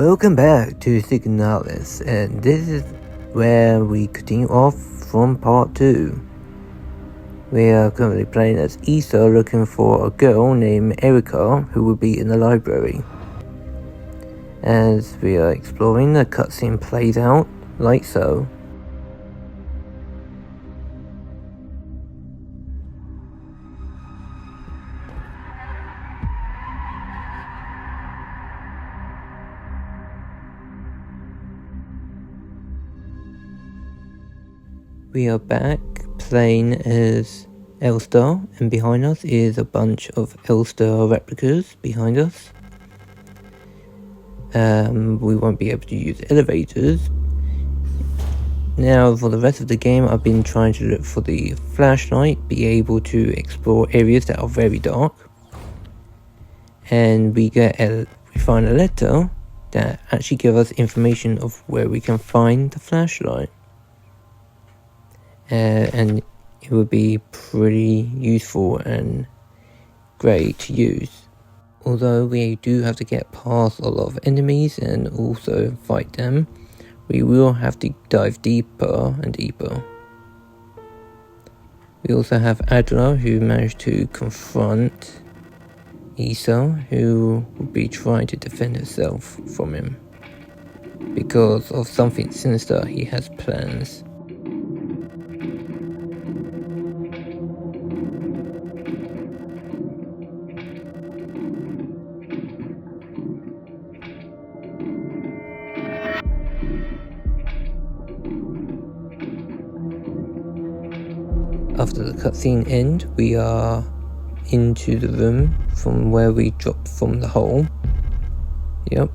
Welcome back to SIGNALIS, and this is where we continue off from part 2. We are currently playing as Issa, looking for a girl named Erica who will be in the library. As we are exploring, the cutscene plays out like so. We are back playing as Elstar, and behind us is a bunch of Elstar replicas behind us. We won't be able to use elevators. Now for the rest of the game, I've been trying to look for the flashlight, be able to explore areas that are very dark. And we find a letter that actually gives us information of where we can find the flashlight. And it would be pretty useful and great to use. Although we do have to get past a lot of enemies and also fight them, we will have to dive deeper and deeper. We also have Adler, who managed to confront Issa, who will be trying to defend herself from him. Because of something sinister, he has plans. After the cutscene ends, we are into the room from where we dropped from the hole. Yep.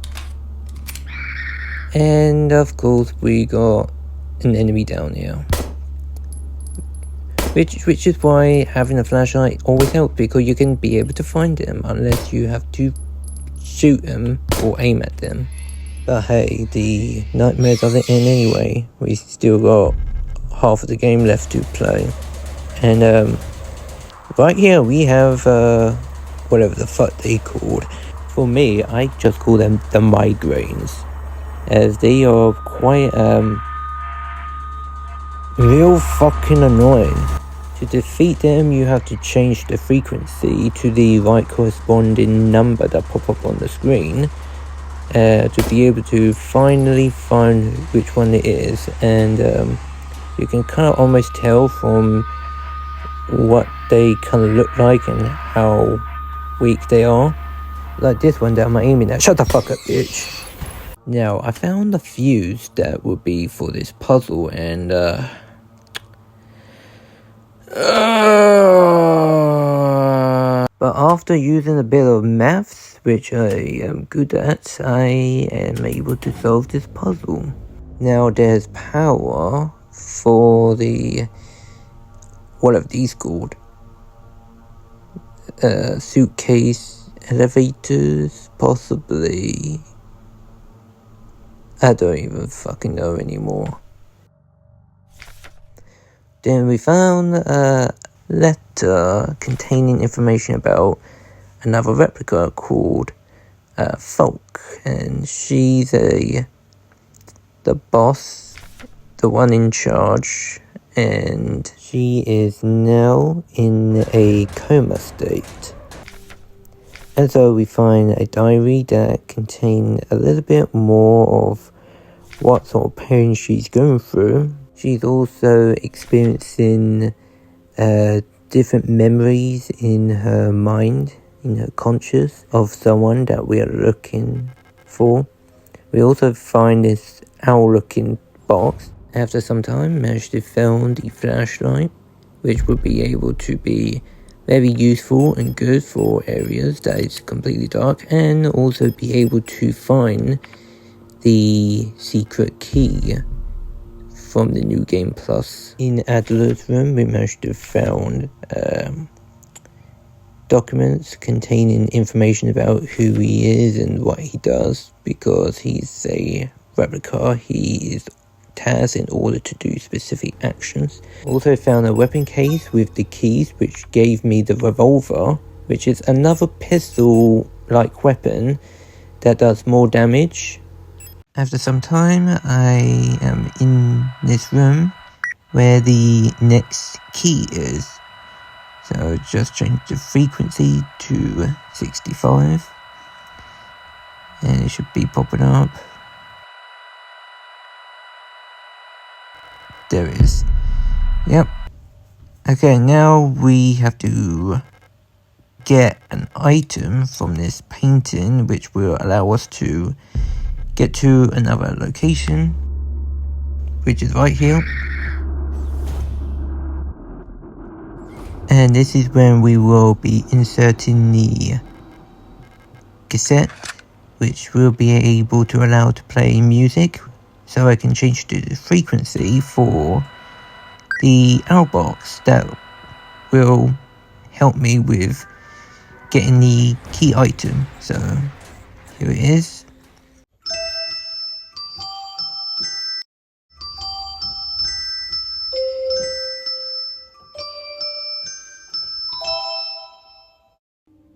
And of course we got an enemy down here. Which is why having a flashlight always helps, because you can be able to find them unless you have to shoot them or aim at them. But hey, the nightmare doesn't end anyway. We still got half of the game left to play. And right here we have whatever the fuck they called. For me, I just call them the migraines, as they are quite real fucking annoying. To defeat them, you have to change the frequency to the right corresponding number that pop up on the screen to be able to finally find which one it is. And you can kind of almost tell from what they kind of look like and how weak they are. Like this one that I'm aiming at. Shut the fuck up, bitch. Now, I found the fuse that would be for this puzzle, and but after using a bit of maths, which I am good at, I am able to solve this puzzle. Now there's power for the whatever these called, suitcase elevators, possibly. I don't even fucking know anymore. Then we found a letter containing information about another replica called Folk, and she's the boss, the one in charge, and she is now in a coma state. And so we find a diary that contains a little bit more of what sort of pain she's going through. She's also experiencing different memories in her mind, in her conscious, of someone that we are looking for. We also find this owl-looking box. After some time, managed to find the flashlight, which would be able to be very useful and good for areas that is completely dark, and also be able to find the secret key from the New Game Plus. In Adler's room, we managed to find documents containing information about who he is and what he does, because he's a replica. He is tasked in order to do specific actions. Also found a weapon case with the keys, which gave me the revolver, which is another pistol like weapon that does more damage After some time, I am in this room where the next key is. So just change the frequency to 65 and it should be popping up. There it is. Yep. Okay, now we have to get an item from this painting which will allow us to get to another location, which is right here. And this is when we will be inserting the cassette, which will be able to allow to play music. So I can change the frequency for the outbox that will help me with getting the key item. So here it is.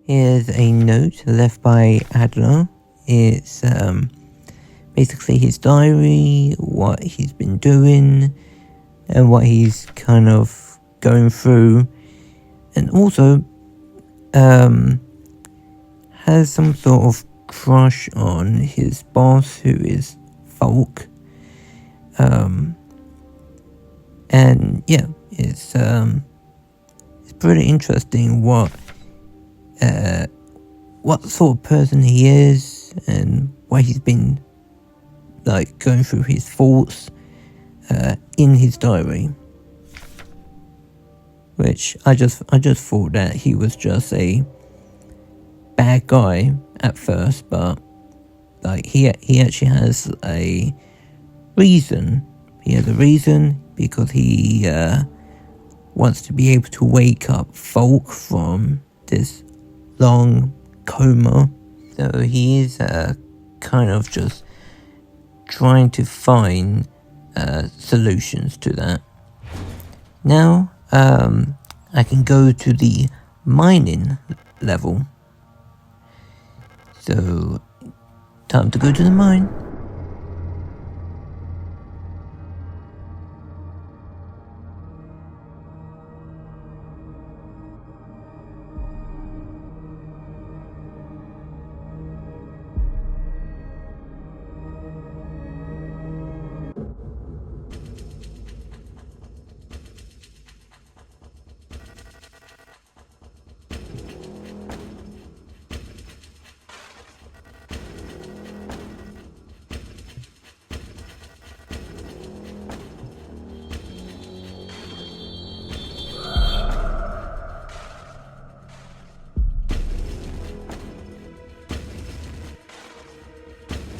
Here's a note left by Adler. It's basically his diary, what he's been doing, and what he's kind of going through, and also has some sort of crush on his boss, who is Folk. And yeah, it's pretty interesting what sort of person he is and why he's been like going through his thoughts in his diary, which I just thought that he was just a bad guy at first, but like he actually has a reason. He has a reason because he wants to be able to wake up Folk from this long coma. So he is kind of just trying to find solutions to that. Now I can go to the mining level. So time to go to the mine.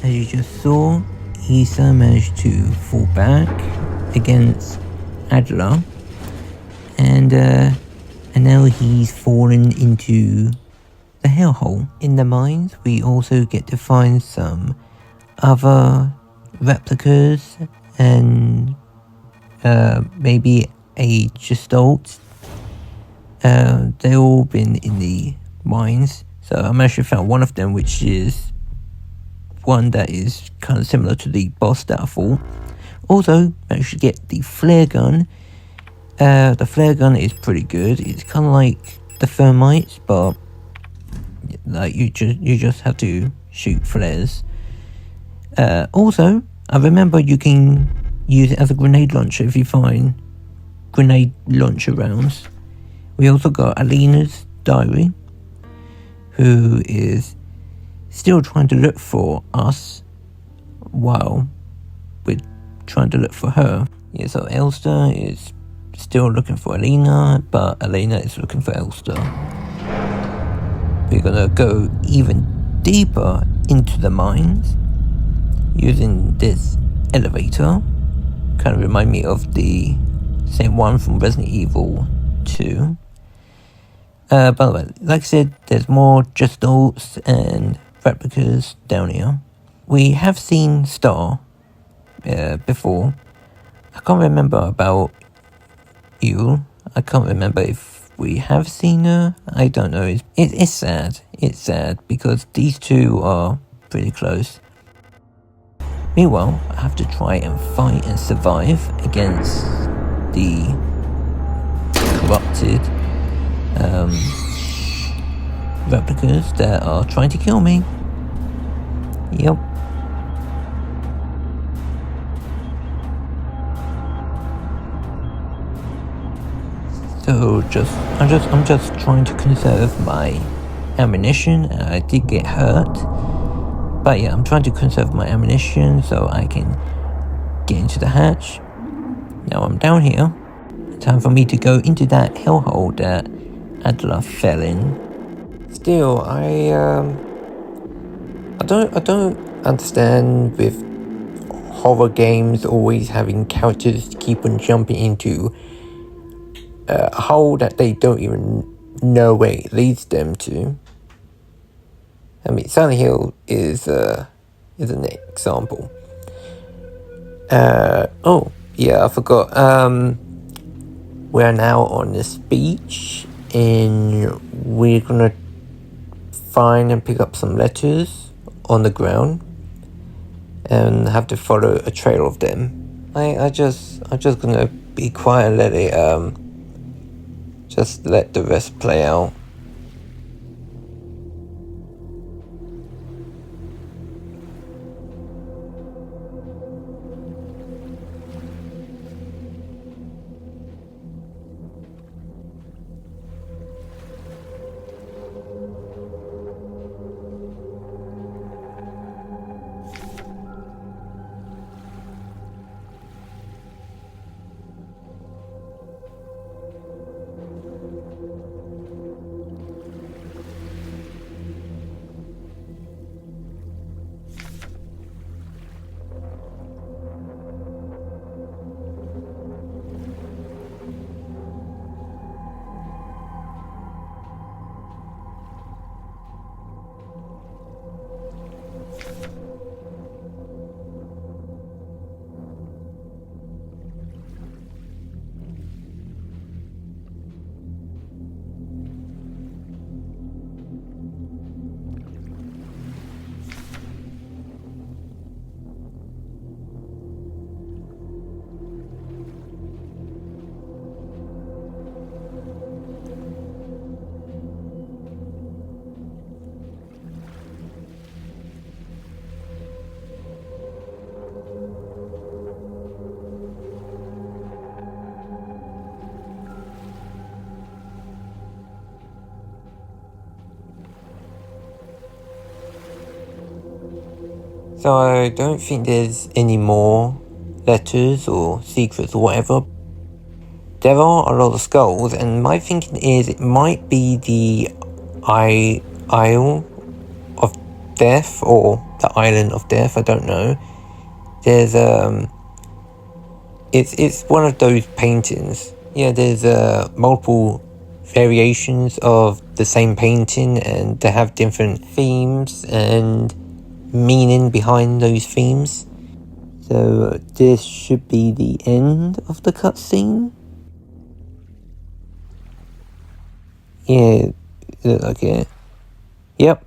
As you just saw, Isa managed to fall back against Adler, and now he's fallen into the hellhole. In the mines, we also get to find some other replicas and maybe a gestalt. They've all been in the mines, so I actually found one of them, which is one that is kind of similar to the boss that I fought. Also, managed to get the flare gun. The flare gun is pretty good. It's kind of like the thermites, but like you just have to shoot flares. Also, I remember you can use it as a grenade launcher if you find grenade launcher rounds. We also got Alina's diary, who is still trying to look for us while we're trying to look for her. Yeah, so Elster is still looking for Alina, but Alina is looking for Elster. We're gonna go even deeper into the mines using this elevator. Kind of remind me of the same one from Resident Evil 2. By the way, like I said, there's more gestalts and replicas down here. We have seen Star before. I can't remember about you. I can't remember if we have seen her. I don't know. It's sad. It's sad because these two are pretty close. Meanwhile, I have to try and fight and survive against the corrupted replicas that are trying to kill me. Yep. So I'm just trying to conserve my ammunition. I did get hurt, but yeah, I'm trying to conserve my ammunition so I can get into the hatch. Now I'm down here. Time for me to go into that hellhole that Adler fell in. Still, I don't understand with horror games always having characters keep on jumping into a hole that they don't even know where it leads them to. I mean, Silent Hill is an example. Oh yeah, I forgot. We're now on this beach, and we're gonna find and pick up some letters on the ground, and have to follow a trail of them. I'm just gonna be quiet and let it just let the rest play out. So I don't think there's any more letters or secrets or whatever. There are a lot of skulls, and my thinking is it might be the Isle of Death, or the Island of Death, I don't know. There's it's one of those paintings. Yeah, there's multiple variations of the same painting, and they have different themes and meaning behind those themes. So this should be the end of the cutscene. Yeah, look like it. Yep,